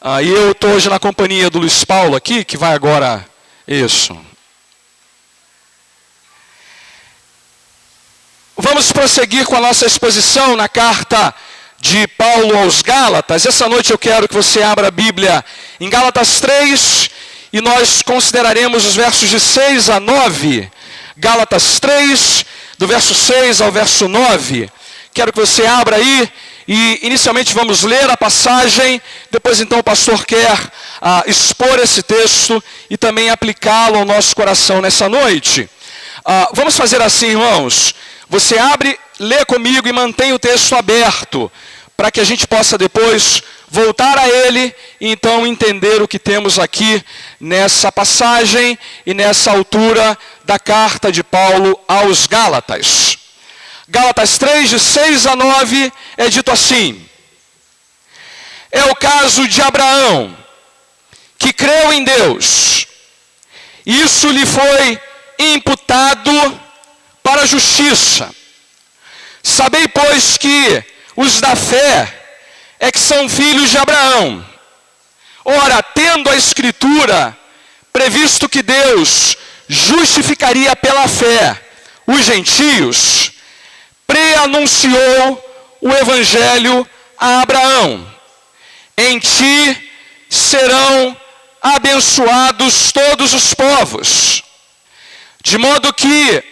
E eu estou hoje na companhia do Luiz Paulo aqui, que vai agora... Isso. Vamos prosseguir com a nossa exposição na carta de Paulo aos Gálatas. Essa noite eu quero que você abra a Bíblia em Gálatas 3 e nós consideraremos os versos de 6 a 9. Gálatas 3, do verso 6 ao verso 9. Quero que você abra aí e inicialmente vamos ler a passagem, depois então o pastor quer expor esse texto e também aplicá-lo ao nosso coração nessa noite. Vamos fazer assim, irmãos. Você abre, lê comigo e mantém o texto aberto, para que a gente possa depois voltar a ele e então entender o que temos aqui nessa passagem e nessa altura da carta de Paulo aos Gálatas. Gálatas 3, de 6 a 9, é dito assim: é o caso de Abraão, que creu em Deus, e isso lhe foi imputado para a justiça. Sabei, pois, que os da fé é que são filhos de Abraão. Ora, tendo a Escritura previsto que Deus justificaria pela fé os gentios, preanunciou o Evangelho a Abraão: em ti serão abençoados todos os povos. De modo que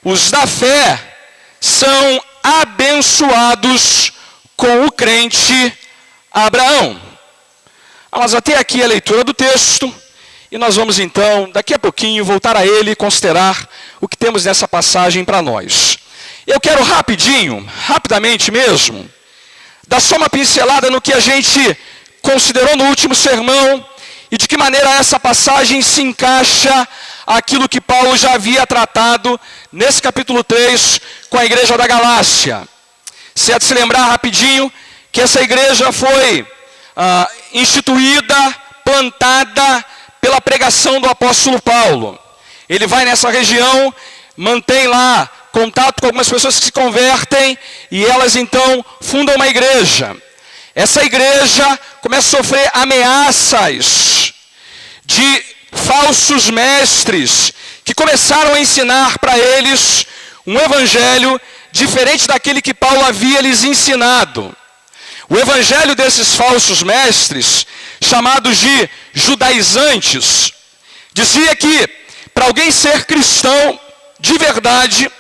os da fé são abençoados com o crente Abraão. Mas até aqui a leitura do texto, e nós vamos então, daqui a pouquinho, voltar a ele e considerar o que temos nessa passagem para nós. Eu quero rapidamente mesmo, dar só uma pincelada no que a gente considerou no último sermão, e de que maneira essa passagem se encaixa aquilo que Paulo já havia tratado nesse capítulo 3 com a igreja da Galácia. Se é de se lembrar rapidinho que essa igreja foi instituída, plantada pela pregação do apóstolo Paulo. Ele vai nessa região, mantém lá contato com algumas pessoas que se convertem e elas então fundam uma igreja. Essa igreja começa a sofrer ameaças de falsos mestres que começaram a ensinar para eles um evangelho diferente daquele que Paulo havia lhes ensinado. O evangelho desses falsos mestres, chamados de judaizantes, dizia que para alguém ser cristão de verdade,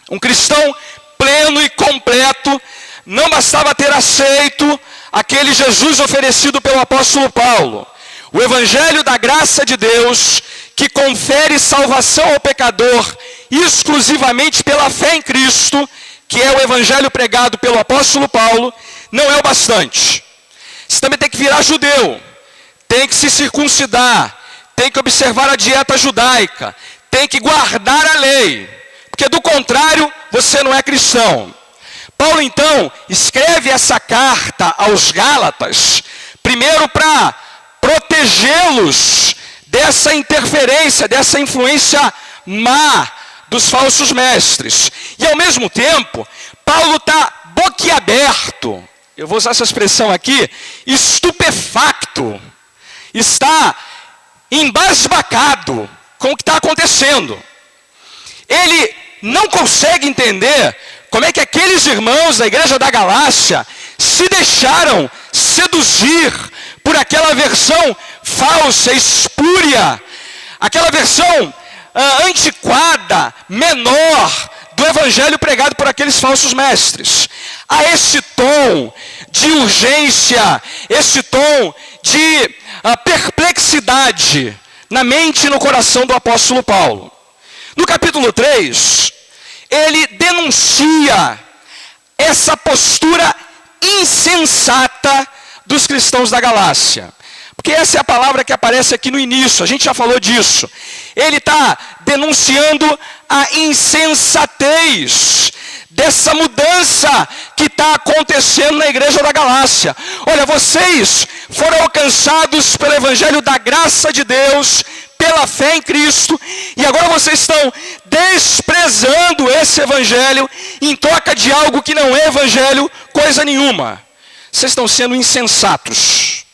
um cristão pleno e completo, não bastava ter aceito aquele Jesus oferecido pelo apóstolo Paulo. O evangelho da graça de Deus, que confere salvação ao pecador exclusivamente pela fé em Cristo, que é o evangelho pregado pelo apóstolo Paulo, não é o bastante. Você também tem que virar judeu, tem que se circuncidar, tem que observar a dieta judaica, tem que guardar a lei, porque do contrário você não é cristão. Paulo então escreve essa carta aos Gálatas, primeiro para protegê-los dessa interferência, dessa influência má dos falsos mestres. E ao mesmo tempo, Paulo está boquiaberto, eu vou usar essa expressão aqui, estupefacto, está embasbacado com o que está acontecendo. Ele não consegue entender como é que aqueles irmãos da igreja da Galácia se deixaram seduzir por aquela versão falsa, espúria, aquela versão antiquada, menor do evangelho pregado por aqueles falsos mestres. Há esse tom de urgência, esse tom de perplexidade na mente e no coração do apóstolo Paulo. No capítulo 3, ele denuncia essa postura insensata dos cristãos da Galácia. Porque essa é a palavra que aparece aqui no início, a gente já falou disso. Ele está denunciando a insensatez dessa mudança que está acontecendo na igreja da Galácia. Olha, vocês foram alcançados pelo evangelho da graça de Deus, pela fé em Cristo, e agora vocês estão desprezando esse evangelho em troca de algo que não é evangelho, coisa nenhuma. Vocês estão sendo insensatos.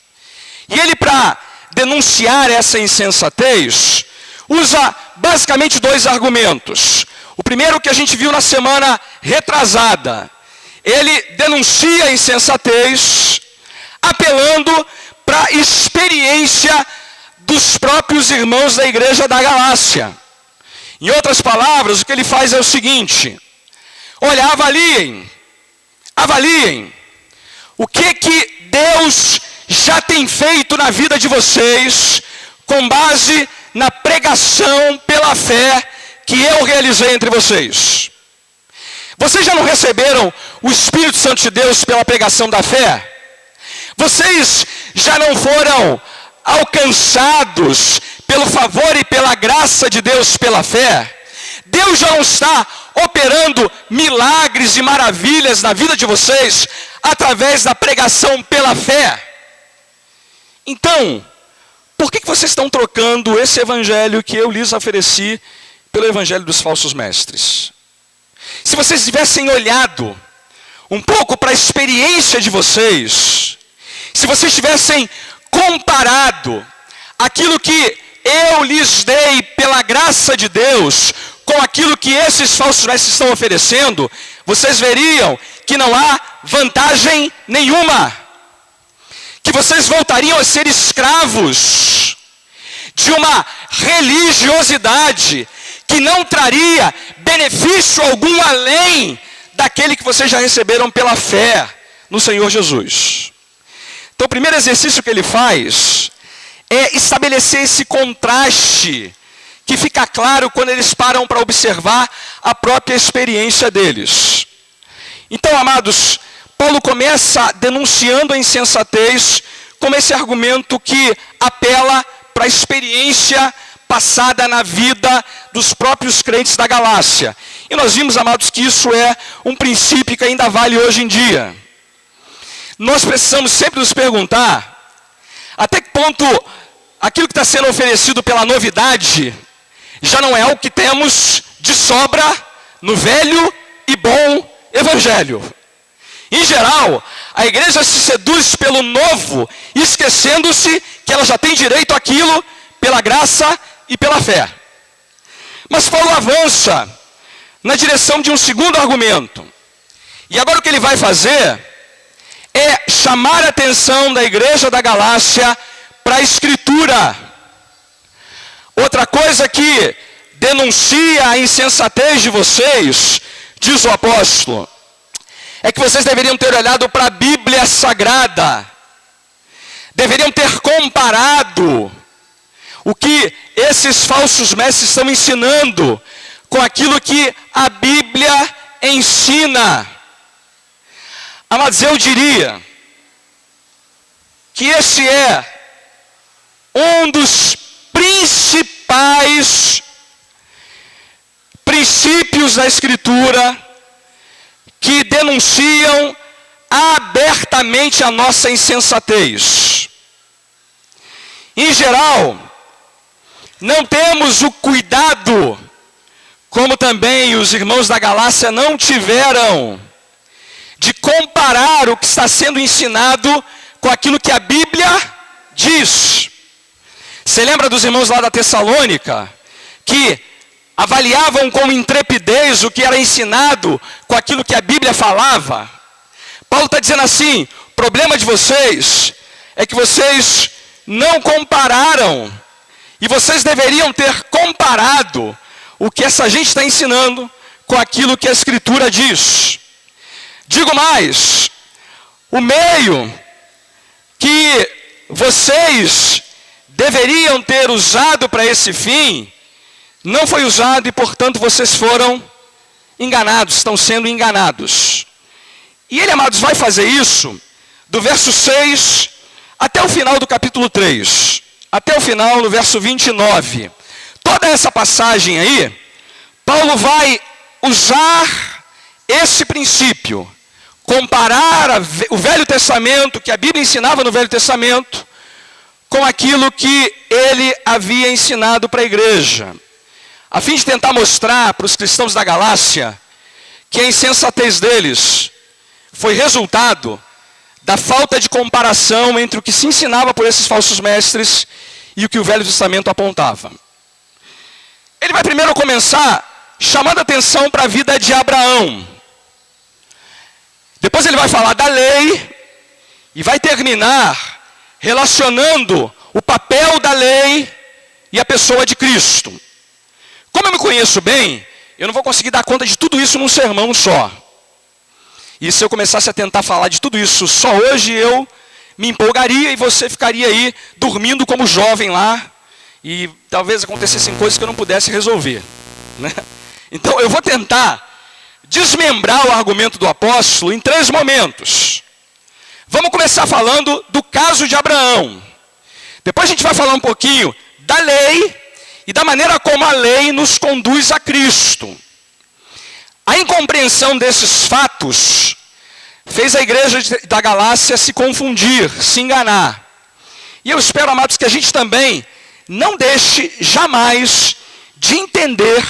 E ele, para denunciar essa insensatez, usa basicamente dois argumentos. O primeiro que a gente viu na semana retrasada. Ele denuncia a insensatez, apelando para a experiência dos próprios irmãos da igreja da Galácia. Em outras palavras, o que ele faz é o seguinte: olha, avaliem o que Deus já tem feito na vida de vocês, com base na pregação pela fé que eu realizei entre vocês. Vocês já não receberam o Espírito Santo de Deus pela pregação da fé? Vocês já não foram alcançados pelo favor e pela graça de Deus pela fé? Deus já não está operando milagres e maravilhas na vida de vocês através da pregação pela fé? Então, por que vocês estão trocando esse evangelho que eu lhes ofereci pelo evangelho dos falsos mestres? Se vocês tivessem olhado um pouco para a experiência de vocês, se vocês tivessem comparado aquilo que eu lhes dei pela graça de Deus com aquilo que esses falsos mestres estão oferecendo, vocês veriam que não há vantagem nenhuma. Que vocês voltariam a ser escravos de uma religiosidade que não traria benefício algum além daquele que vocês já receberam pela fé no Senhor Jesus. Então o primeiro exercício que ele faz é estabelecer esse contraste que fica claro quando eles param para observar a própria experiência deles. Então, amados, Paulo começa denunciando a insensatez como esse argumento que apela para a experiência passada na vida dos próprios crentes da Galácia. E nós vimos, amados, que isso é um princípio que ainda vale hoje em dia. Nós precisamos sempre nos perguntar até que ponto aquilo que está sendo oferecido pela novidade já não é algo que temos de sobra no velho e bom evangelho. Em geral, a igreja se seduz pelo novo, esquecendo-se que ela já tem direito àquilo pela graça e pela fé. Mas Paulo avança na direção de um segundo argumento. E agora o que ele vai fazer é chamar a atenção da igreja da Galácia para a Escritura. Outra coisa que denuncia a insensatez de vocês, diz o apóstolo, é que vocês deveriam ter olhado para a Bíblia Sagrada. Deveriam ter comparado o que esses falsos mestres estão ensinando com aquilo que a Bíblia ensina. Amados, eu diria que esse é um dos principais princípios da Escritura que denunciam abertamente a nossa insensatez. Em geral, não temos o cuidado, como também os irmãos da Galácia não tiveram, de comparar o que está sendo ensinado com aquilo que a Bíblia diz. Você lembra dos irmãos lá da Tessalônica, que avaliavam com intrepidez o que era ensinado com aquilo que a Bíblia falava? Paulo está dizendo assim: o problema de vocês é que vocês não compararam, e vocês deveriam ter comparado o que essa gente está ensinando com aquilo que a Escritura diz. Digo mais, o meio que vocês deveriam ter usado para esse fim não foi usado e, portanto, vocês foram enganados, estão sendo enganados. E ele, amados, vai fazer isso do verso 6 até o final do capítulo 3. Até o final, no verso 29. Toda essa passagem aí, Paulo vai usar esse princípio. Comparar o Velho Testamento, que a Bíblia ensinava no Velho Testamento, com aquilo que ele havia ensinado para a igreja, a fim de tentar mostrar para os cristãos da Galácia que a insensatez deles foi resultado da falta de comparação entre o que se ensinava por esses falsos mestres e o que o Velho Testamento apontava. Ele vai primeiro começar chamando a atenção para a vida de Abraão. Depois ele vai falar da lei e vai terminar relacionando o papel da lei e a pessoa de Cristo. Como eu me conheço bem, eu não vou conseguir dar conta de tudo isso num sermão só. E se eu começasse a tentar falar de tudo isso só hoje, eu me empolgaria e você ficaria aí dormindo como jovem lá. E talvez acontecessem coisas que eu não pudesse resolver, né? Então eu vou tentar desmembrar o argumento do apóstolo em 3 momentos. Vamos começar falando do caso de Abraão. Depois a gente vai falar um pouquinho da lei e da maneira como a lei nos conduz a Cristo. A incompreensão desses fatos fez a igreja da Galácia se confundir, se enganar. E eu espero, amados, que a gente também não deixe jamais de entender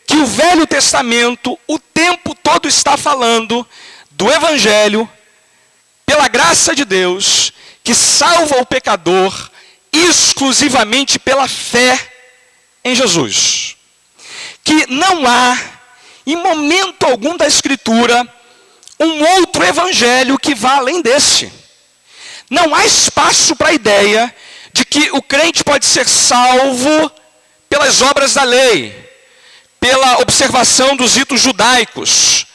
que o Velho Testamento o tempo todo está falando do Evangelho, pela graça de Deus, que salva o pecador exclusivamente pela fé em Jesus. Que não há, em momento algum da Escritura, um outro Evangelho que vá além desse. Não há espaço para a ideia de que o crente pode ser salvo pelas obras da lei, pela observação dos ritos judaicos,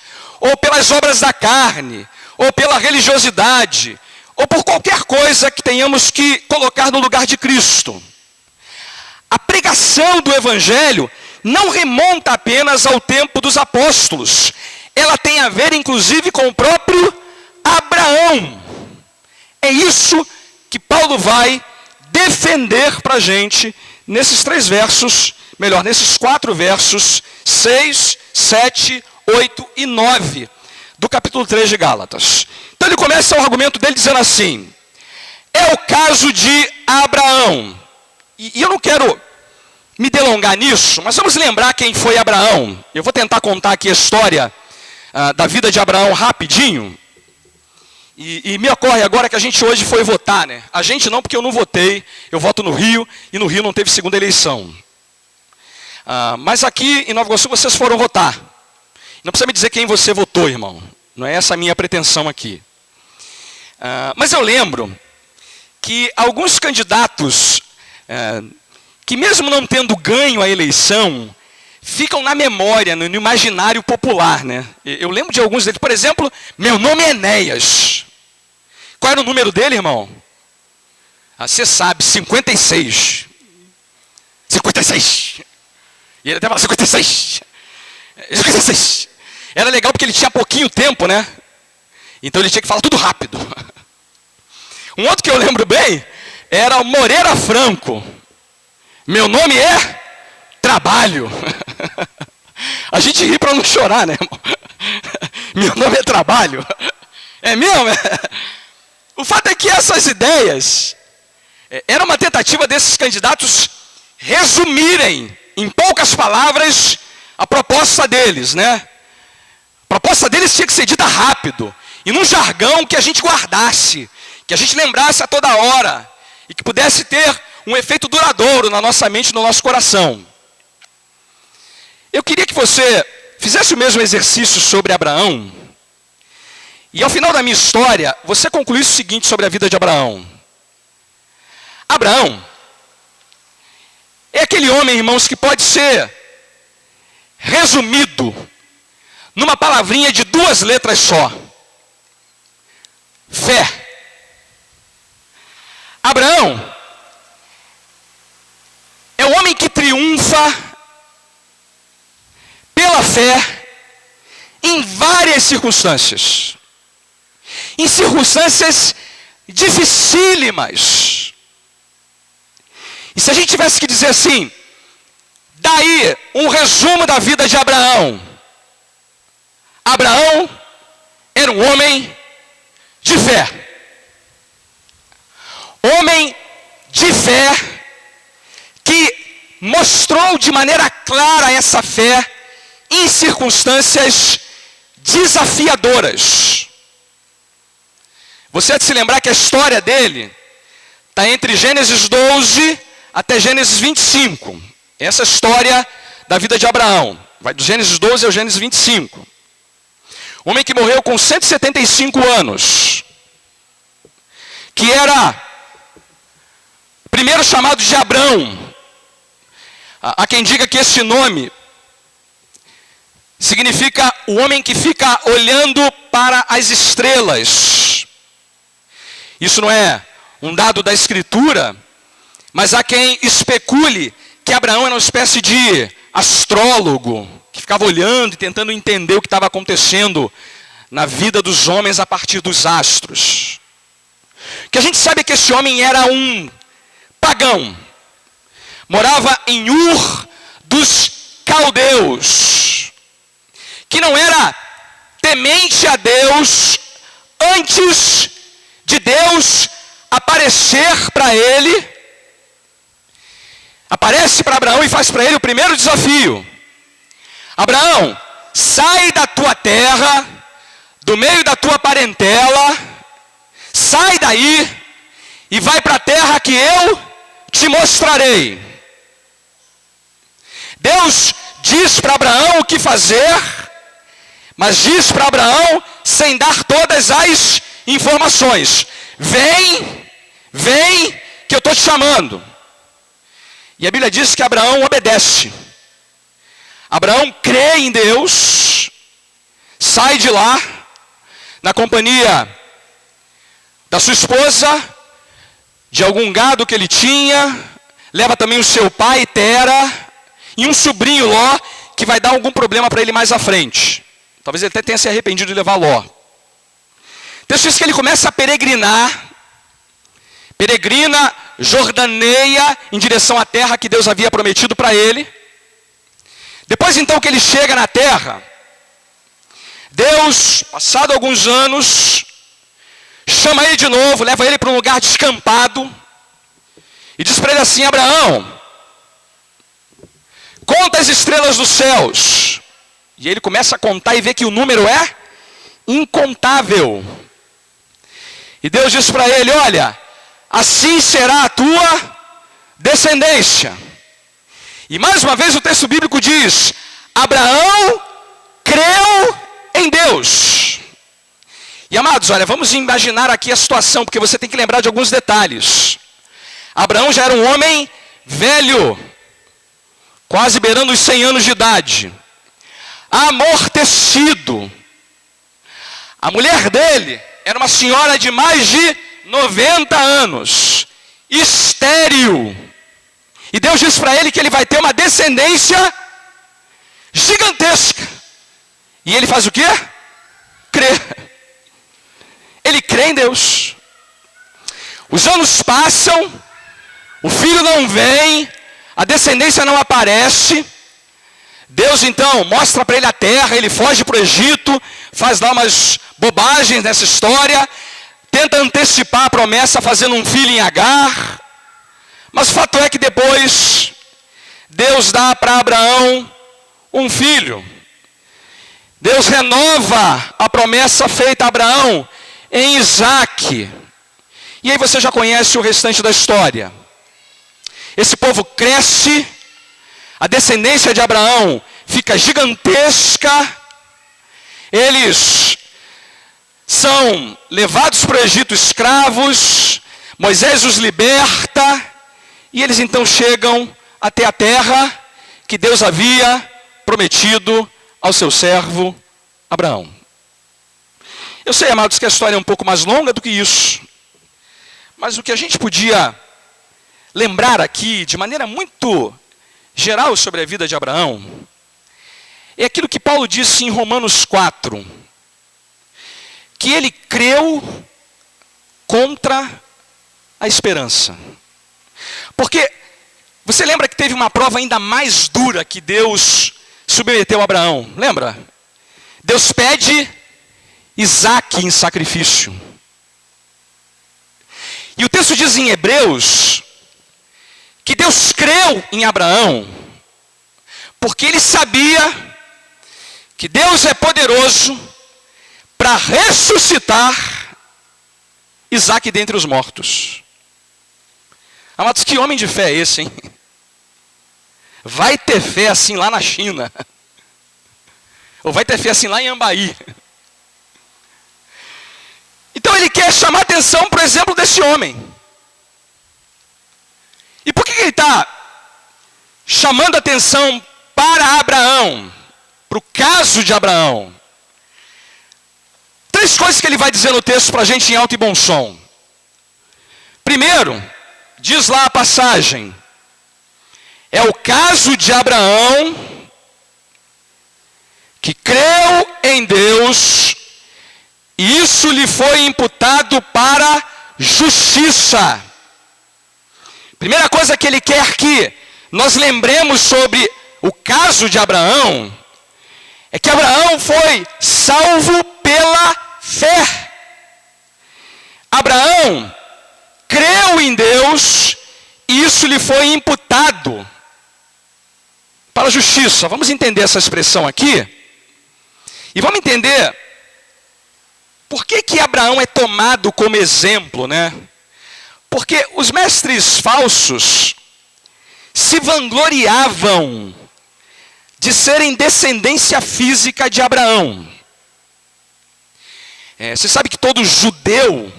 ou pelas obras da carne, ou pela religiosidade, ou por qualquer coisa que tenhamos que colocar no lugar de Cristo. A pregação do Evangelho não remonta apenas ao tempo dos apóstolos. Ela tem a ver, inclusive, com o próprio Abraão. É isso que Paulo vai defender para a gente nesses 3 versos, melhor, nesses 4 versos, 6, 7, 8 e 9, do capítulo 3 de Gálatas. Então ele começa o argumento dele dizendo assim: é o caso de Abraão. E eu não quero me delongar nisso, mas vamos lembrar quem foi Abraão. Eu vou tentar contar aqui a história da vida de Abraão rapidinho. E me ocorre agora que a gente hoje foi votar, né? A gente não, porque eu não votei, eu voto no Rio, e no Rio não teve segunda eleição. Mas aqui em Nova Iguaçu vocês foram votar. Não precisa me dizer quem você votou, irmão. Não é essa a minha pretensão aqui. Mas eu lembro que alguns candidatos, que mesmo não tendo ganho a eleição, ficam na memória, no imaginário popular, né? Eu lembro de alguns deles. Por exemplo, meu nome é Enéas. Qual era o número dele, irmão? Você sabe, 56. 56. E ele até fala 56. 56. Era legal porque ele tinha pouquinho tempo, né? Então ele tinha que falar tudo rápido. Um outro que eu lembro bem era o Moreira Franco. Meu nome é Trabalho. A gente ri para não chorar, né, irmão? Meu nome é Trabalho. É mesmo? O fato é que essas ideias era uma tentativa desses candidatos resumirem em poucas palavras a proposta deles, né? A proposta deles tinha que ser dita rápido e num jargão que a gente guardasse, que a gente lembrasse a toda hora e que pudesse ter um efeito duradouro na nossa mente e no nosso coração. Eu queria que você fizesse o mesmo exercício sobre Abraão. E ao final da minha história, você concluísse o seguinte sobre a vida de Abraão. Abraão é aquele homem, irmãos, que pode ser resumido numa palavrinha de 2 letras só. Fé. Abraão é o homem que triunfa pela fé em várias circunstâncias. Em circunstâncias dificílimas. E se a gente tivesse que dizer assim, daí um resumo da vida de Abraão. Abraão era um homem de fé. Homem de fé que mostrou de maneira clara essa fé em circunstâncias desafiadoras. Você há de se lembrar que a história dele está entre Gênesis 12 até Gênesis 25. Essa é a história da vida de Abraão. Vai do Gênesis 12 ao Gênesis 25. Homem que morreu com 175 anos. Que era primeiro chamado de Abrão. Há quem diga que esse nome significa o homem que fica olhando para as estrelas. Isso não é um dado da Escritura, mas há quem especule que Abraão era uma espécie de astrólogo, que ficava olhando e tentando entender o que estava acontecendo na vida dos homens a partir dos astros. O que a gente sabe é que esse homem era um pagão. Morava em Ur dos Caldeus, que não era temente a Deus antes de Deus aparecer para ele. Aparece para Abraão e faz para ele o primeiro desafio. Abraão, sai da tua terra, do meio da tua parentela, sai daí e vai para a terra que eu te mostrarei. Deus diz para Abraão o que fazer, mas diz para Abraão sem dar todas as informações. Vem, que eu estou te chamando. E a Bíblia diz que Abraão obedece. Abraão crê em Deus, sai de lá, na companhia da sua esposa, de algum gado que ele tinha, leva também o seu pai, Tera, e um sobrinho Ló, que vai dar algum problema para ele mais à frente. Talvez ele até tenha se arrependido de levar Ló. O texto diz que ele começa a peregrina, jordaneia em direção à terra que Deus havia prometido para ele. Depois então que ele chega na terra, Deus, passado alguns anos, chama ele de novo, leva ele para um lugar descampado, e diz para ele assim: Abraão, conta as estrelas dos céus. E ele começa a contar e vê que o número é incontável. E Deus diz para ele: olha, assim será a tua descendência. E mais uma vez o texto bíblico diz: Abraão creu em Deus. E amados, olha, vamos imaginar aqui a situação, porque você tem que lembrar de alguns detalhes. Abraão já era um homem velho, quase beirando os 100 anos de idade, amortecido. A mulher dele era uma senhora de mais de 90 anos, estéril. E Deus diz para ele que ele vai ter uma descendência gigantesca. E ele faz o quê? Crê. Ele crê em Deus. Os anos passam, o filho não vem, a descendência não aparece. Deus então mostra para ele a terra, ele foge para o Egito, faz lá umas bobagens nessa história, tenta antecipar a promessa fazendo um filho em Agar. Mas o fato é que depois Deus dá para Abraão um filho. Deus renova a promessa feita a Abraão em Isaque. E aí você já conhece o restante da história. Esse povo cresce, a descendência de Abraão fica gigantesca, eles são levados para o Egito escravos, Moisés os liberta, e eles então chegam até a terra que Deus havia prometido ao seu servo Abraão. Eu sei, amados, que a história é um pouco mais longa do que isso, mas o que a gente podia lembrar aqui, de maneira muito geral sobre a vida de Abraão, é aquilo que Paulo disse em Romanos 4, que ele creu contra a esperança. Porque você lembra que teve uma prova ainda mais dura que Deus submeteu a Abraão? Lembra? Deus pede Isaque em sacrifício. E o texto diz em Hebreus que Deus creu em Abraão, porque ele sabia que Deus é poderoso para ressuscitar Isaque dentre os mortos. Amados, que homem de fé é esse, hein? Vai ter fé assim lá na China. Ou vai ter fé assim lá em Ambaí. Então ele quer chamar atenção para o exemplo desse homem. E por que ele está chamando atenção para Abraão? Para o caso de Abraão. 3 coisas que ele vai dizer no texto para a gente em alto e bom som. Primeiro, diz lá a passagem, é o caso de Abraão que creu em Deus e isso lhe foi imputado para justiça. Primeira coisa que ele quer que nós lembremos sobre o caso de Abraão é que Abraão foi salvo pela fé. Abraão creu em Deus e isso lhe foi imputado para a justiça. Vamos entender essa expressão aqui. E vamos entender por que Abraão é tomado como exemplo, né? Porque os mestres falsos se vangloriavam de serem descendência física de Abraão. Você sabe que todo judeu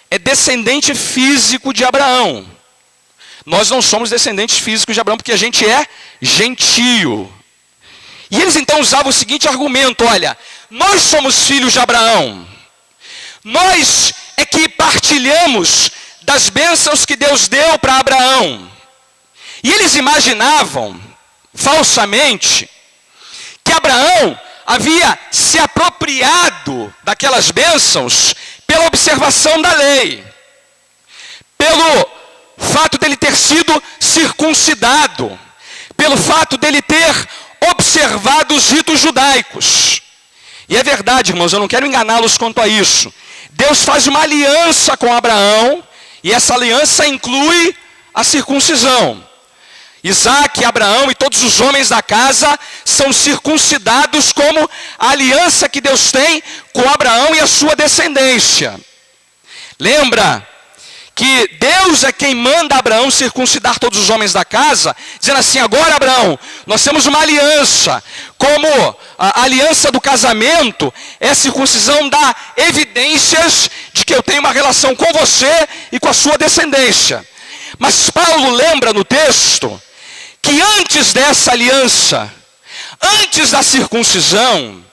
é descendente físico de Abraão. Nós não somos descendentes físicos de Abraão porque a gente é gentio. E eles então usavam o seguinte argumento, olha, nós somos filhos de Abraão. Nós é que partilhamos das bênçãos que Deus deu para Abraão. E eles imaginavam, falsamente, que Abraão havia se apropriado daquelas bênçãos pela observação da lei. Pelo fato dele ter sido circuncidado. Pelo fato dele ter observado os ritos judaicos. E é verdade, irmãos, eu não quero enganá-los quanto a isso. Deus faz uma aliança com Abraão, e essa aliança inclui a circuncisão. Isaque, Abraão e todos os homens da casa são circuncidados como a aliança que Deus tem com Abraão e a sua descendência. Lembra que Deus é quem manda Abraão circuncidar todos os homens da casa, dizendo assim, agora Abraão, nós temos uma aliança, como a aliança do casamento, é a circuncisão dá evidências de que eu tenho uma relação com você e com a sua descendência. Mas Paulo lembra no texto, que antes dessa aliança, antes da circuncisão,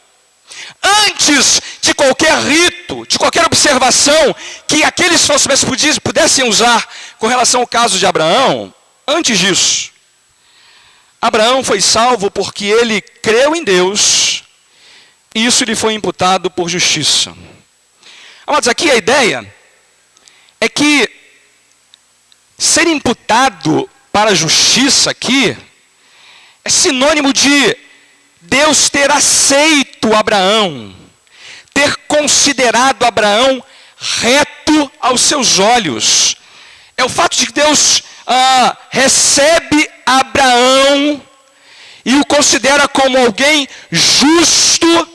antes de qualquer rito, de qualquer observação que aqueles falsos pudessem usar com relação ao caso de Abraão, antes disso, Abraão foi salvo porque ele creu em Deus e isso lhe foi imputado por justiça. Amados, aqui a ideia é que ser imputado para a justiça aqui é sinônimo de Deus ter aceito Abraão, ter considerado Abraão reto aos seus olhos. É o fato de que Deus recebe Abraão e o considera como alguém justo,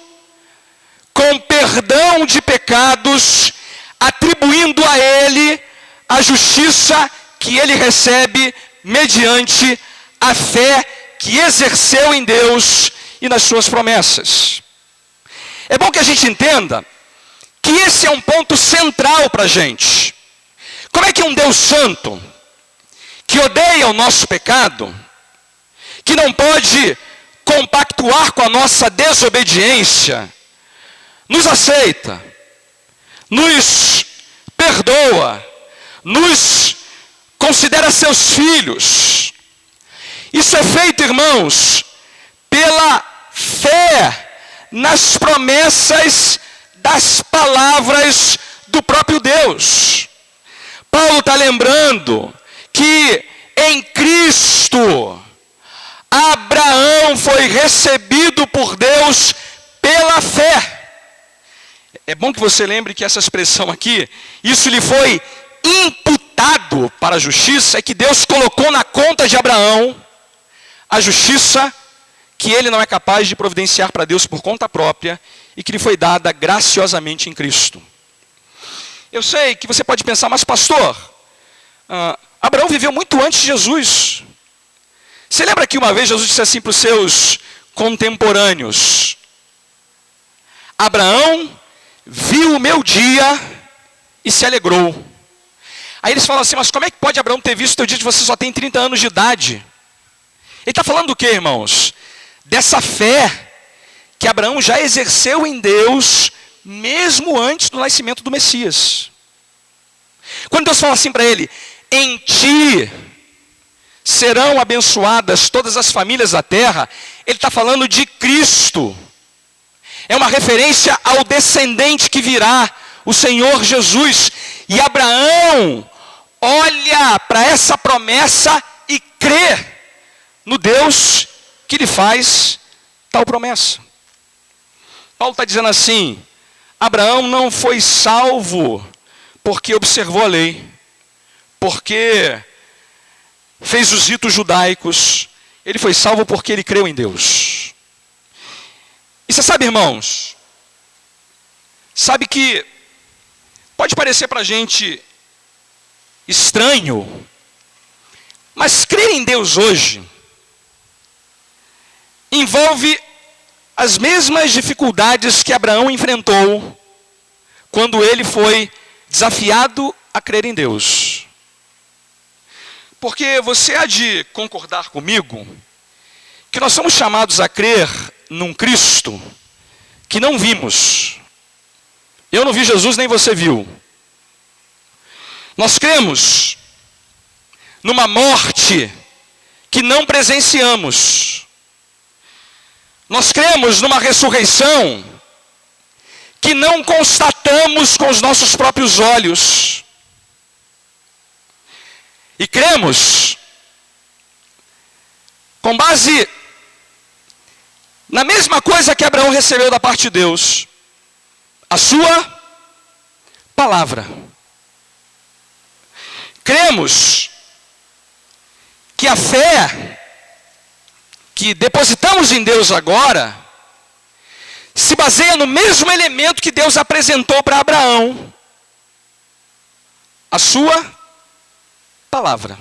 com perdão de pecados, atribuindo a ele a justiça que ele recebe mediante a fé que exerceu em Deus e nas suas promessas. É bom que a gente entenda que esse é um ponto central para a gente. Como é que um Deus santo, que odeia o nosso pecado, que não pode compactuar com a nossa desobediência, nos aceita, nos perdoa, nos considera seus filhos? Isso é feito, irmãos, pela fé nas promessas das palavras do próprio Deus. Paulo está lembrando que em Cristo, Abraão foi recebido por Deus pela fé. É bom que você lembre que essa expressão aqui, isso lhe foi imputado para a justiça, é que Deus colocou na conta de Abraão a justiça que ele não é capaz de providenciar para Deus por conta própria e que lhe foi dada graciosamente em Cristo. Eu sei que você pode pensar, mas pastor, Abraão viveu muito antes de Jesus. Você lembra que uma vez Jesus disse assim para os seus contemporâneos: Abraão viu o meu dia e se alegrou. Aí eles falam assim, mas como é que pode Abraão ter visto o teu dia de você só tem 30 anos de idade? Ele está falando do que, irmãos? Dessa fé que Abraão já exerceu em Deus, mesmo antes do nascimento do Messias. Quando Deus fala assim para ele, em ti serão abençoadas todas as famílias da terra, ele está falando de Cristo. É uma referência ao descendente que virá, o Senhor Jesus. E Abraão olha para essa promessa e crê no Deus que lhe faz tal promessa. Paulo está dizendo assim, Abraão não foi salvo porque observou a lei, porque fez os ritos judaicos. Ele foi salvo porque ele creu em Deus. E você sabe, irmãos, sabe que pode parecer para a gente estranho, mas crer em Deus hoje envolve as mesmas dificuldades que Abraão enfrentou quando ele foi desafiado a crer em Deus. Porque você há de concordar comigo que nós somos chamados a crer num Cristo que não vimos. Eu não vi Jesus, nem você viu. Nós cremos numa morte que não presenciamos. Nós cremos numa ressurreição que não constatamos com os nossos próprios olhos. E cremos com base na mesma coisa que Abraão recebeu da parte de Deus, a sua palavra. Cremos que a fé que depositamos em Deus agora se baseia no mesmo elemento que Deus apresentou para Abraão, a sua palavra.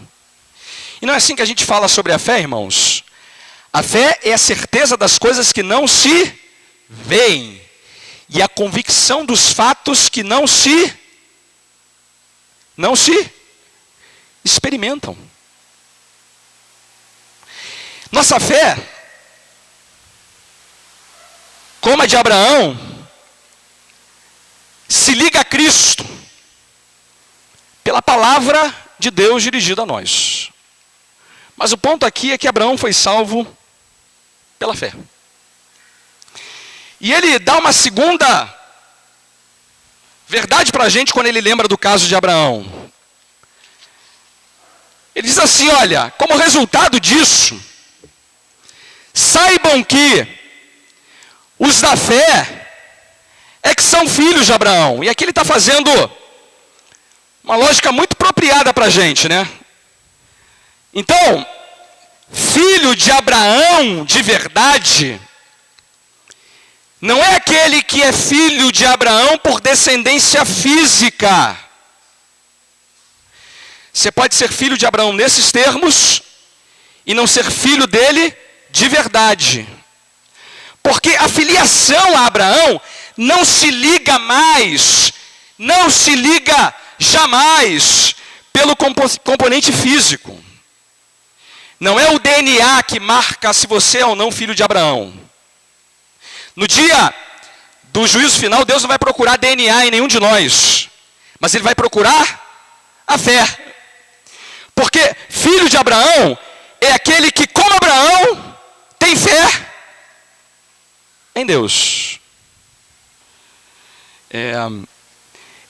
E não é assim que a gente fala sobre a fé, irmãos? A fé é a certeza das coisas que não se veem e a convicção dos fatos que não se experimentam. Nossa fé, como a de Abraão, se liga a Cristo pela palavra de Deus dirigida a nós. Mas o ponto aqui é que Abraão foi salvo pela fé. E ele dá uma segunda verdade para a gente quando ele lembra do caso de Abraão. Ele diz assim, olha, como resultado disso, saibam que os da fé é que são filhos de Abraão. E aqui ele está fazendo uma lógica muito apropriada para a gente, né? Então, filho de Abraão de verdade não é aquele que é filho de Abraão por descendência física. Você pode ser filho de Abraão nesses termos e não ser filho dele de verdade. Porque a filiação a Abraão não se liga mais, não se liga jamais pelo componente físico. Não é o DNA que marca se você é ou não filho de Abraão. No dia do juízo final, Deus não vai procurar DNA em nenhum de nós, mas Ele vai procurar a fé. Porque filho de Abraão é aquele que, como Abraão, tem fé em Deus.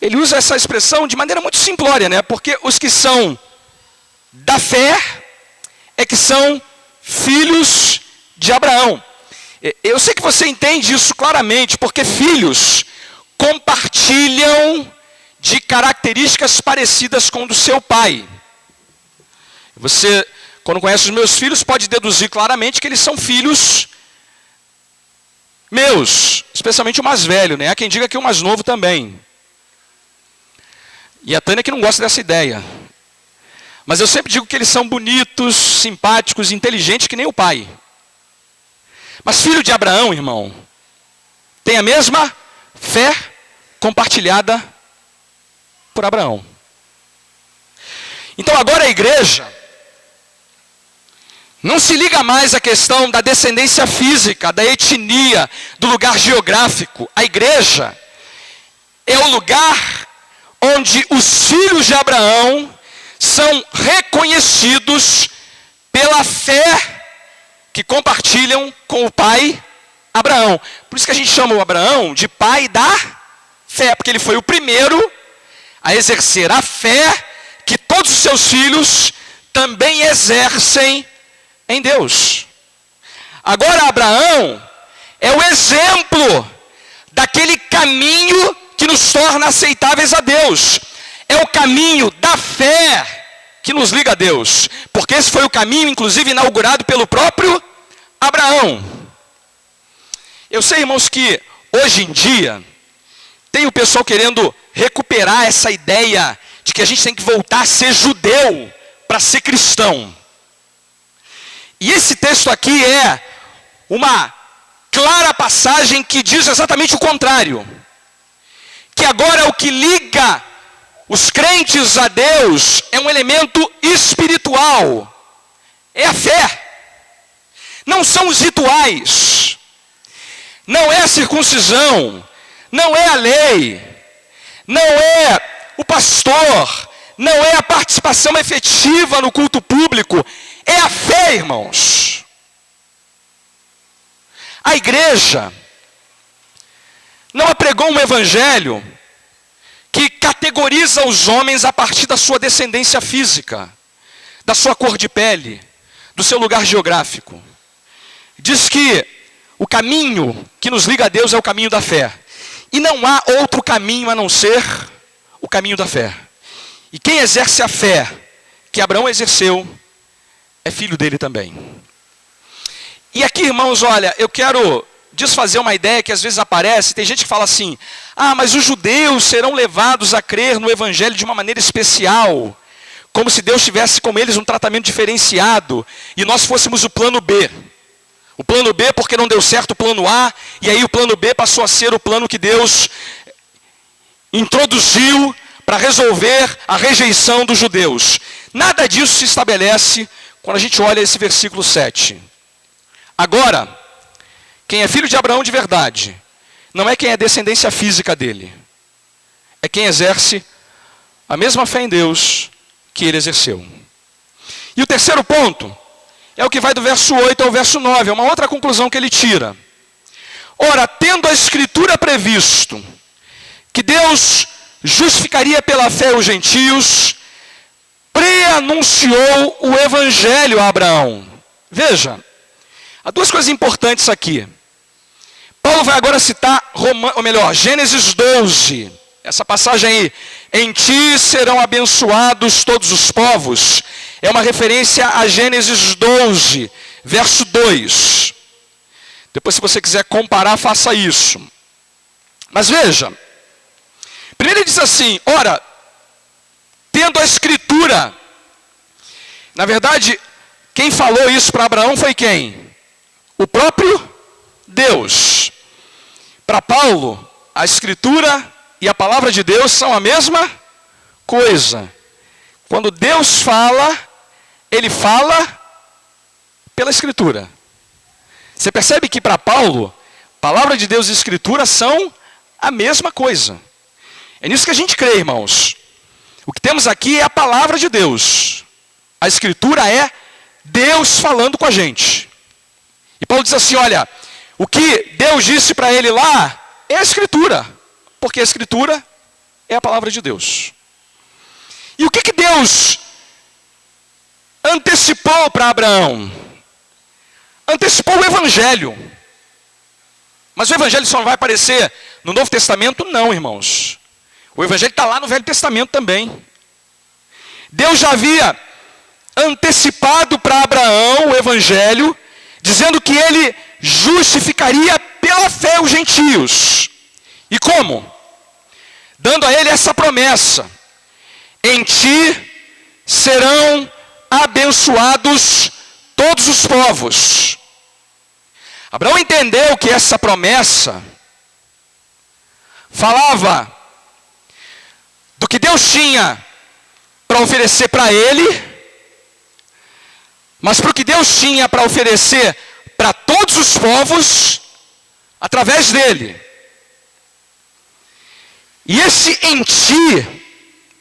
Ele usa essa expressão de maneira muito simplória, né? Porque os que são da fé é que são filhos de Abraão. Eu sei que você entende isso claramente, porque filhos compartilham de características parecidas com o do seu pai. Você, quando conhece os meus filhos, pode deduzir claramente que eles são filhos meus, especialmente o mais velho, né? Há quem diga que o mais novo também. E a Tânia que não gosta dessa ideia. Mas eu sempre digo que eles são bonitos, simpáticos, inteligentes que nem o pai. Mas filho de Abraão, irmão, tem a mesma fé compartilhada por Abraão. Então agora a igreja não se liga mais à questão da descendência física, da etnia, do lugar geográfico. A igreja é o lugar onde os filhos de Abraão são reconhecidos pela fé que compartilham com o pai Abraão. Por isso que a gente chama o Abraão de pai da fé, porque ele foi o primeiro a exercer a fé que todos os seus filhos também exercem em Deus. Agora Abraão é o exemplo daquele caminho que nos torna aceitáveis a Deus. É o caminho da fé que nos liga a Deus. Porque esse foi o caminho, inclusive, inaugurado pelo próprio Abraão. Eu sei, irmãos, que hoje em dia tem o pessoal querendo recuperar essa ideia de que a gente tem que voltar a ser judeu para ser cristão. E esse texto aqui é uma clara passagem que diz exatamente o contrário. Que agora o que liga os crentes a Deus é um elemento espiritual. É a fé. Não são os rituais. Não é a circuncisão. Não é a lei. Não é o pastor. Não é a participação efetiva no culto público. É a fé, irmãos. A igreja não apregou um evangelho que categoriza os homens a partir da sua descendência física, da sua cor de pele, do seu lugar geográfico. Diz que o caminho que nos liga a Deus é o caminho da fé. E não há outro caminho a não ser o caminho da fé. E quem exerce a fé que Abraão exerceu é filho dele também. E aqui, irmãos, olha, eu quero desfazer uma ideia que às vezes aparece. Tem gente que fala assim: ah, mas os judeus serão levados a crer no evangelho de uma maneira especial, como se Deus tivesse com eles um tratamento diferenciado, e nós fôssemos o plano B. O plano B porque não deu certo o plano A, e aí o plano B passou a ser o plano que Deus introduziu para resolver a rejeição dos judeus. Nada disso se estabelece quando a gente olha esse versículo 7. Agora, quem é filho de Abraão de verdade, não é quem é descendência física dele. É quem exerce a mesma fé em Deus que ele exerceu. E o terceiro ponto é o que vai do verso 8 ao verso 9. É uma outra conclusão que ele tira. Ora, tendo a Escritura previsto que Deus justificaria pela fé os gentios, preanunciou o evangelho a Abraão. Veja, há duas coisas importantes aqui. Paulo vai agora citar, Gênesis 12. Essa passagem aí, em ti serão abençoados todos os povos, é uma referência a Gênesis 12, verso 2. Depois, se você quiser comparar, faça isso. Mas veja, primeiro ele diz assim: ora, tendo a Escritura. Na verdade, quem falou isso para Abraão foi quem? O próprio Deus. Para Paulo, a Escritura e a palavra de Deus são a mesma coisa. Quando Deus fala, ele fala pela Escritura. Você percebe que para Paulo, palavra de Deus e Escritura são a mesma coisa. É nisso que a gente crê, irmãos. O que temos aqui é a palavra de Deus. A Escritura é Deus falando com a gente. E Paulo diz assim: olha, o que Deus disse para ele lá é a Escritura. Porque a Escritura é a palavra de Deus. E o que Deus antecipou para Abraão? Antecipou o Evangelho. Mas o Evangelho só não vai aparecer no Novo Testamento? Não, irmãos. O Evangelho está lá no Velho Testamento também. Deus já havia antecipado para Abraão o Evangelho, dizendo que ele justificaria pela fé os gentios. E como? Dando a ele essa promessa, Em ti serão abençoados todos os povos. Abraão entendeu que essa promessa falava do que Deus tinha para oferecer para ele, mas para o que Deus tinha para oferecer para todos os povos através dele. E esse em ti,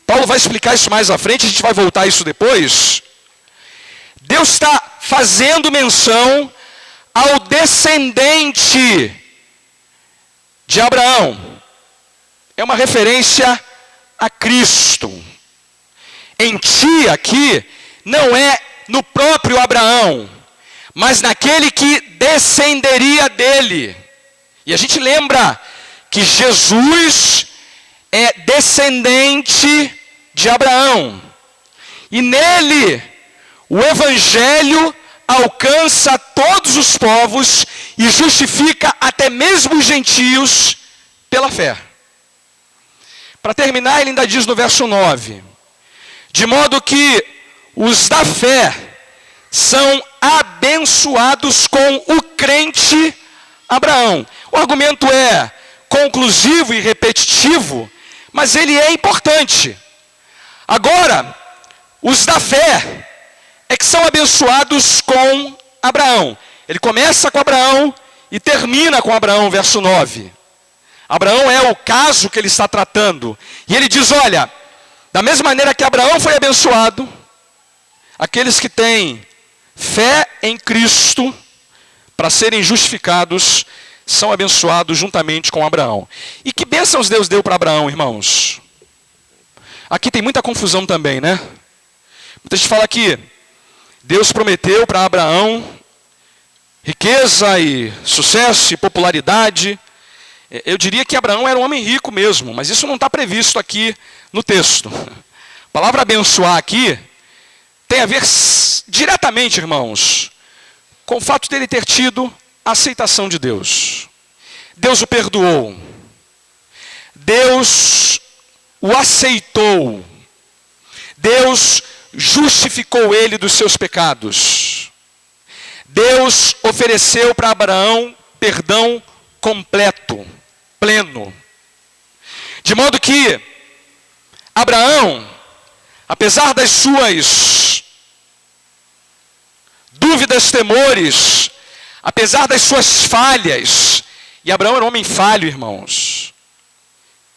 Paulo vai explicar isso mais à frente, a gente vai voltar a isso depois. Deus está fazendo menção ao descendente de Abraão. É uma referência a Cristo. Em ti aqui não é no próprio Abraão, mas naquele que descenderia dele. E a gente lembra que Jesus é descendente de Abraão. E nele o evangelho alcança todos os povos e justifica até mesmo os gentios pela fé. Para terminar, ele ainda diz no verso 9: de modo que os da fé são abençoados com o crente Abraão. O argumento é conclusivo e repetitivo, mas ele é importante. Agora, os da fé é que são abençoados com Abraão. Ele começa com Abraão e termina com Abraão, verso 9. Abraão é o caso que ele está tratando. E ele diz, olha, da mesma maneira que Abraão foi abençoado, aqueles que têm fé em Cristo para serem justificados são abençoados juntamente com Abraão. E que bênçãos Deus deu para Abraão, irmãos? Aqui tem muita confusão também, né? Muita gente fala que Deus prometeu para Abraão riqueza e sucesso e popularidade. Eu diria que Abraão era um homem rico mesmo, mas isso não está previsto aqui no texto. A palavra abençoar aqui tem a ver diretamente, irmãos, com o fato dele ter tido a aceitação de Deus. Deus o perdoou. Deus o aceitou. Deus justificou ele dos seus pecados. Deus ofereceu para Abraão perdão completo, pleno. De modo que Abraão, apesar das suas dúvidas, temores, apesar das suas falhas, e Abraão era um homem falho, irmãos,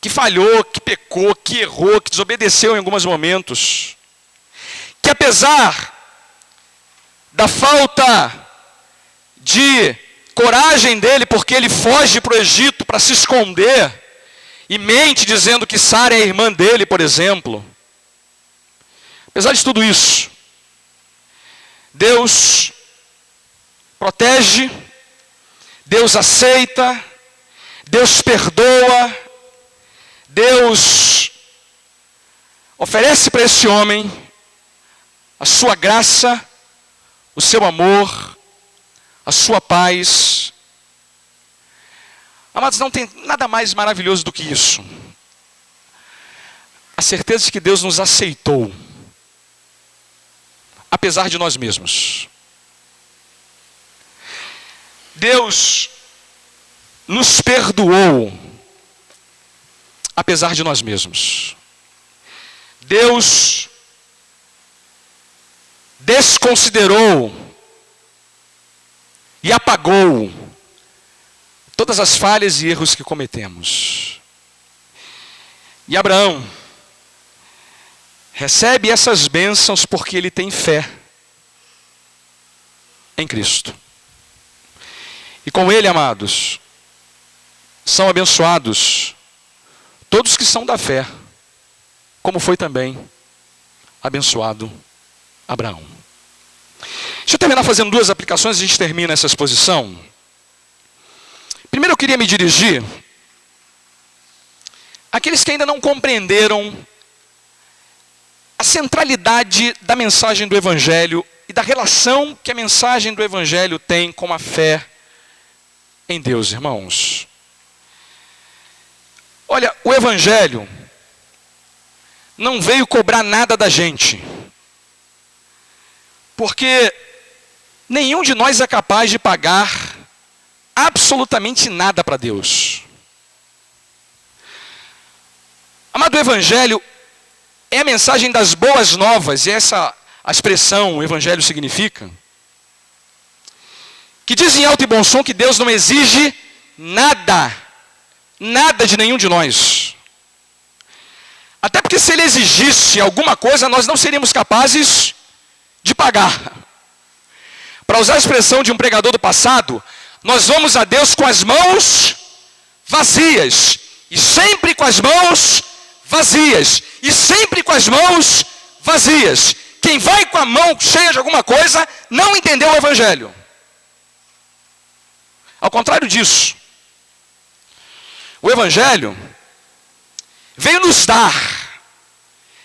que falhou, que pecou, que errou, que desobedeceu em alguns momentos, que apesar da falta de coragem dele, porque ele foge para o Egito para se esconder, e mente dizendo que Sara é a irmã dele, por exemplo. Apesar de tudo isso, Deus protege, Deus aceita, Deus perdoa, Deus oferece para esse homem a sua graça, o seu amor, a sua paz. Amados, não tem nada mais maravilhoso do que isso. A certeza de que Deus nos aceitou, apesar de nós mesmos. Deus nos perdoou, apesar de nós mesmos. Deus desconsiderou e apagou todas as falhas e erros que cometemos. E Abraão recebe essas bênçãos porque ele tem fé em Cristo. E com ele, amados, são abençoados todos que são da fé, como foi também abençoado Abraão. Deixa eu terminar fazendo duas aplicações e a gente termina essa exposição. Primeiro eu queria me dirigir àqueles que ainda não compreenderam a centralidade da mensagem do Evangelho e da relação que a mensagem do Evangelho tem com a fé em Deus, irmãos. Olha, o Evangelho não veio cobrar nada da gente. Porque nenhum de nós é capaz de pagar absolutamente nada para Deus. Amado, o Evangelho é a mensagem das boas novas, e essa a expressão o Evangelho significa, que diz em alto e bom som que Deus não exige nada, nada de nenhum de nós. Até porque se Ele exigisse alguma coisa, nós não seríamos capazes de pagar. Para usar a expressão de um pregador do passado, nós vamos a Deus com as mãos vazias, e sempre com as mãos vazias, e sempre com as mãos vazias. Quem vai com a mão cheia de alguma coisa, não entendeu o Evangelho. Ao contrário disso, o Evangelho veio nos dar,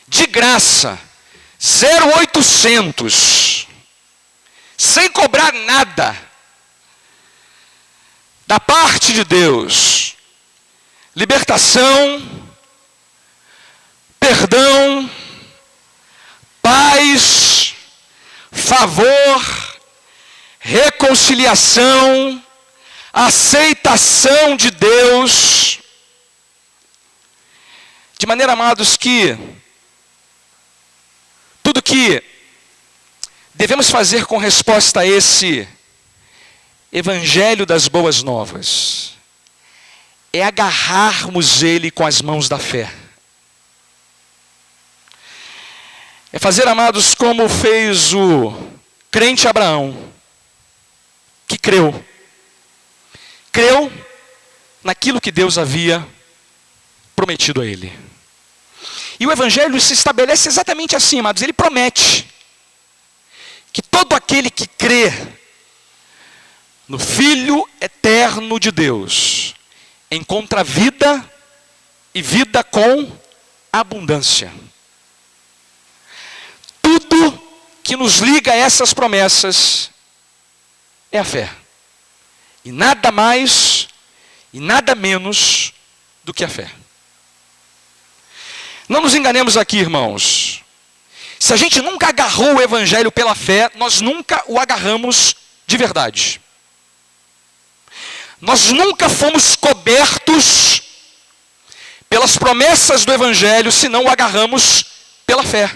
de graça, 0800, sem cobrar nada, da parte de Deus, libertação, perdão, paz, favor, reconciliação, aceitação de Deus, de maneira, amados, que tudo que devemos fazer com resposta a esse Evangelho das boas novas é agarrarmos ele com as mãos da fé. É fazer, amados, como fez o crente Abraão, que creu naquilo que Deus havia prometido a ele. E o Evangelho se estabelece exatamente assim, amados. Ele promete que todo aquele que crê no Filho eterno de Deus encontra vida, e vida com abundância. Tudo que nos liga a essas promessas é a fé. E nada mais e nada menos do que a fé. Não nos enganemos aqui, irmãos. Se a gente nunca agarrou o Evangelho pela fé, nós nunca o agarramos de verdade. Nós nunca fomos cobertos pelas promessas do Evangelho, se não o agarramos pela fé.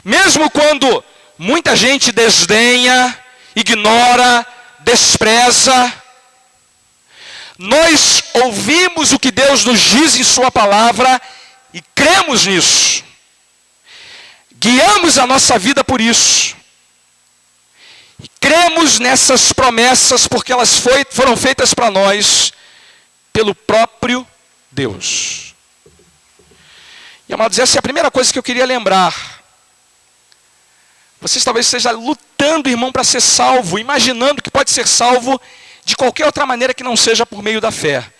Mesmo quando muita gente desdenha, ignora, despreza, nós ouvimos o que Deus nos diz em sua palavra e cremos nisso. Guiamos a nossa vida por isso. E cremos nessas promessas porque elas foram feitas para nós pelo próprio Deus. E, amados, essa é a primeira coisa que eu queria lembrar. Vocês talvez estejam lutando, irmão, para ser salvo, imaginando que pode ser salvo de qualquer outra maneira que não seja por meio da fé.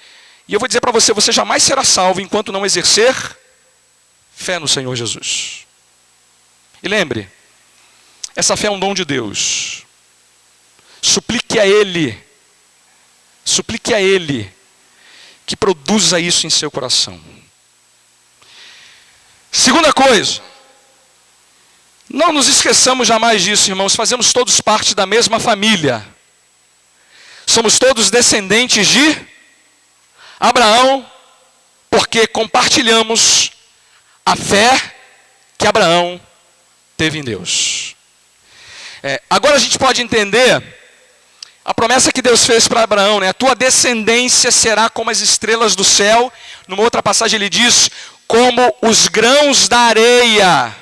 E eu vou dizer para você, você jamais será salvo enquanto não exercer fé no Senhor Jesus. E lembre, essa fé é um dom de Deus. Suplique a Ele que produza isso em seu coração. Segunda coisa, não nos esqueçamos jamais disso, irmãos, fazemos todos parte da mesma família. Somos todos descendentes de Abraão, porque compartilhamos a fé que Abraão teve em Deus. Agora a gente pode entender a promessa que Deus fez para Abraão, né? A tua descendência será como as estrelas do céu. Numa outra passagem ele diz, como os grãos da areia.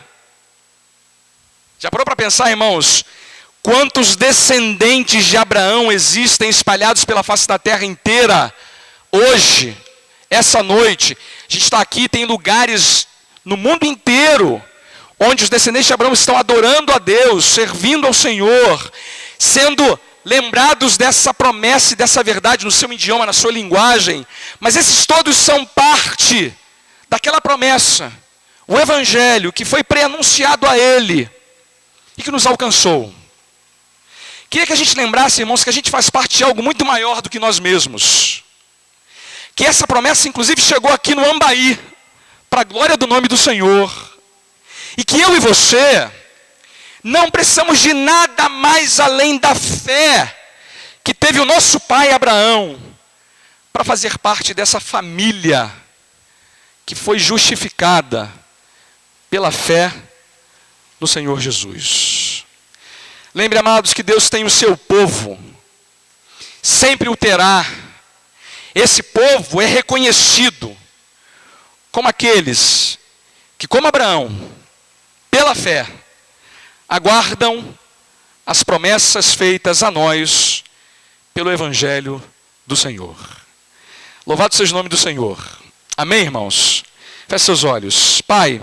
Já parou para pensar, irmãos? Quantos descendentes de Abraão existem espalhados pela face da terra inteira? Hoje, essa noite, a gente está aqui, tem lugares no mundo inteiro onde os descendentes de Abraão estão adorando a Deus, servindo ao Senhor, sendo lembrados dessa promessa e dessa verdade no seu idioma, na sua linguagem. Mas esses todos são parte daquela promessa, o Evangelho que foi pré-anunciado a Ele e que nos alcançou. Queria que a gente lembrasse, irmãos, que a gente faz parte de algo muito maior do que nós mesmos. Que essa promessa, inclusive, chegou aqui no Ambaí, para a glória do nome do Senhor. E que eu e você não precisamos de nada mais além da fé que teve o nosso pai Abraão para fazer parte dessa família que foi justificada pela fé no Senhor Jesus. Lembre, amados, que Deus tem o seu povo, sempre o terá. Esse povo é reconhecido como aqueles que, como Abraão, pela fé, aguardam as promessas feitas a nós pelo Evangelho do Senhor. Louvado seja o nome do Senhor. Amém, irmãos? Feche seus olhos. Pai,